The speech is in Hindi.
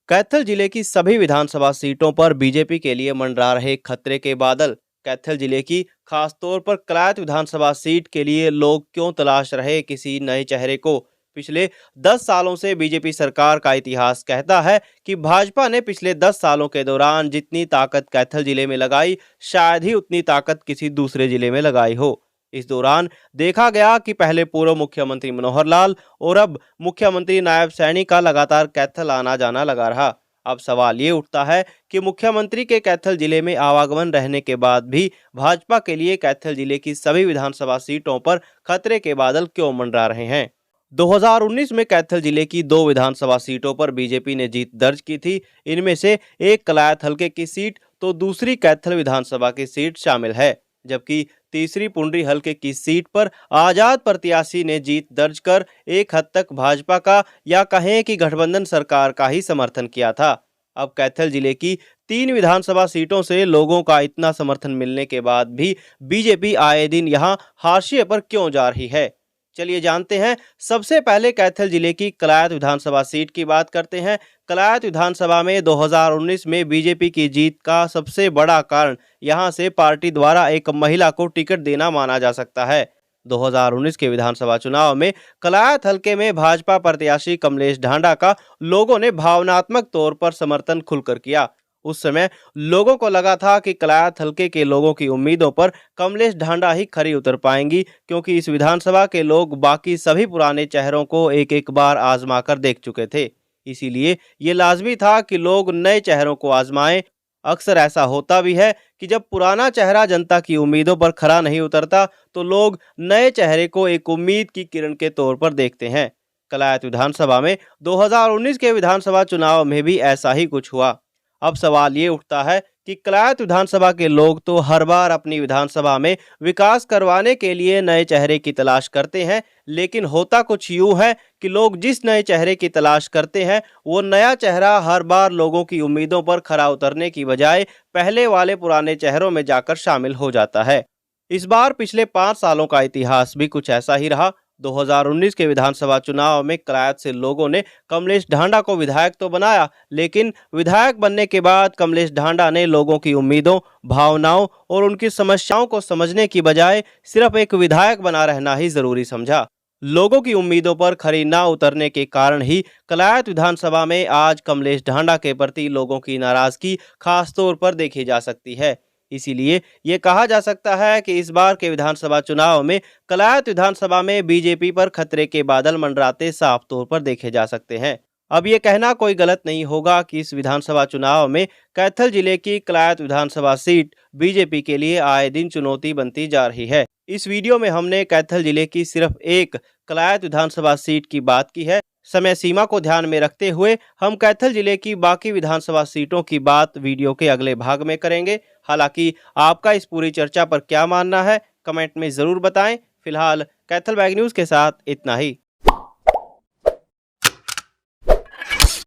कैथल जिले की सभी विधानसभा सीटों पर बीजेपी के लिए मंडरा रहे खतरे के बादल। कैथल जिले की खासतौर पर कलायत विधानसभा सीट के लिए लोग क्यों तलाश रहे किसी नए चेहरे को। पिछले 10 सालों से बीजेपी सरकार का इतिहास कहता है कि भाजपा ने पिछले 10 सालों के दौरान जितनी ताकत कैथल जिले में लगाई, शायद ही उतनी ताकत किसी दूसरे जिले में लगाई हो। इस दौरान देखा गया कि पहले पूर्व मुख्यमंत्री मनोहर लाल और अब मुख्यमंत्री नायब सैनी का लगातार कैथल आना जाना लगा रहा। अब सवाल ये उठता है कि मुख्यमंत्री के कैथल जिले में आवागमन रहने के बाद भी भाजपा के लिए कैथल जिले की सभी विधानसभा सीटों पर खतरे के बादल क्यों मंडरा रहे हैं। 2019 में कैथल जिले की 2 विधानसभा सीटों पर बीजेपी ने जीत दर्ज की थी। इनमें से एक कलायत हलके की सीट तो दूसरी कैथल विधानसभा की सीट शामिल है, जबकि तीसरी पुंडरी हलके की सीट पर आजाद प्रत्याशी ने जीत दर्ज कर एक हद तक भाजपा का या कहें कि गठबंधन सरकार का ही समर्थन किया था। अब कैथल जिले की 3 विधानसभा सीटों से लोगों का इतना समर्थन मिलने के बाद भी बीजेपी आए दिन यहां हाशिए पर क्यों जा रही है। चलिए जानते हैं। सबसे पहले कैथल जिले की कलायत विधानसभा सीट की बात करते हैं। कलायत विधानसभा में 2019 में बीजेपी की जीत का सबसे बड़ा कारण यहां से पार्टी द्वारा एक महिला को टिकट देना माना जा सकता है। 2019 के विधानसभा चुनाव में कलायत हलके में भाजपा प्रत्याशी कमलेश ढांडा का लोगों ने भावनात्मक तौर पर समर्थन खुलकर किया। उस समय लोगों को लगा था कि कलायत हलके के लोगों की उम्मीदों पर कमलेश ढांडा ही खरी उतर पाएंगी, क्योंकि इस विधानसभा के लोग बाकी सभी पुराने चेहरों को एक एक बार आजमा कर देख चुके थे। इसीलिए ये लाजमी था कि लोग नए चेहरों को आजमाएं। अक्सर ऐसा होता भी है कि जब पुराना चेहरा जनता की उम्मीदों पर खरा नहीं उतरता तो लोग नए चेहरे को एक उम्मीद की किरण के तौर पर देखते हैं। कलायत विधानसभा में 2019 के विधानसभा चुनाव में भी ऐसा ही कुछ हुआ। अब सवाल ये उठता है कि कलायत विधानसभा के लोग तो हर बार अपनी विधानसभा में विकास करवाने के लिए नए चेहरे की तलाश करते हैं, लेकिन होता कुछ यूं है कि लोग जिस नए चेहरे की तलाश करते हैं वो नया चेहरा हर बार लोगों की उम्मीदों पर खरा उतरने की बजाय पहले वाले पुराने चेहरों में जाकर शामिल हो जाता है। इस बार पिछले 5 सालों का इतिहास भी कुछ ऐसा ही रहा। 2019 के विधानसभा चुनाव में कलायत से लोगों ने कमलेश ढांडा को विधायक तो बनाया, लेकिन विधायक बनने के बाद कमलेश ढांडा ने लोगों की उम्मीदों, भावनाओं और उनकी समस्याओं को समझने की बजाय सिर्फ एक विधायक बना रहना ही जरूरी समझा। लोगों की उम्मीदों पर खरी ना उतरने के कारण ही कलायत विधानसभा में आज कमलेश ढांडा के प्रति लोगों की नाराजगी खास तौर पर देखी जा सकती है। इसीलिए ये कहा जा सकता है कि इस बार के विधानसभा चुनाव में कलायत विधानसभा में बीजेपी पर खतरे के बादल मंडराते साफ तौर पर देखे जा सकते हैं। अब ये कहना कोई गलत नहीं होगा कि इस विधानसभा चुनाव में कैथल जिले की कलायत विधानसभा सीट बीजेपी के लिए आए दिन चुनौती बनती जा रही है। इस वीडियो में हमने कैथल जिले की सिर्फ एक कलायत विधानसभा सीट की बात की है। समय सीमा को ध्यान में रखते हुए हम कैथल जिले की बाकी विधानसभा सीटों की बात वीडियो के अगले भाग में करेंगे। हालांकि आपका इस पूरी चर्चा पर क्या मानना है, कमेंट में जरूर बताएं। फिलहाल कैथल बैग न्यूज के साथ इतना ही।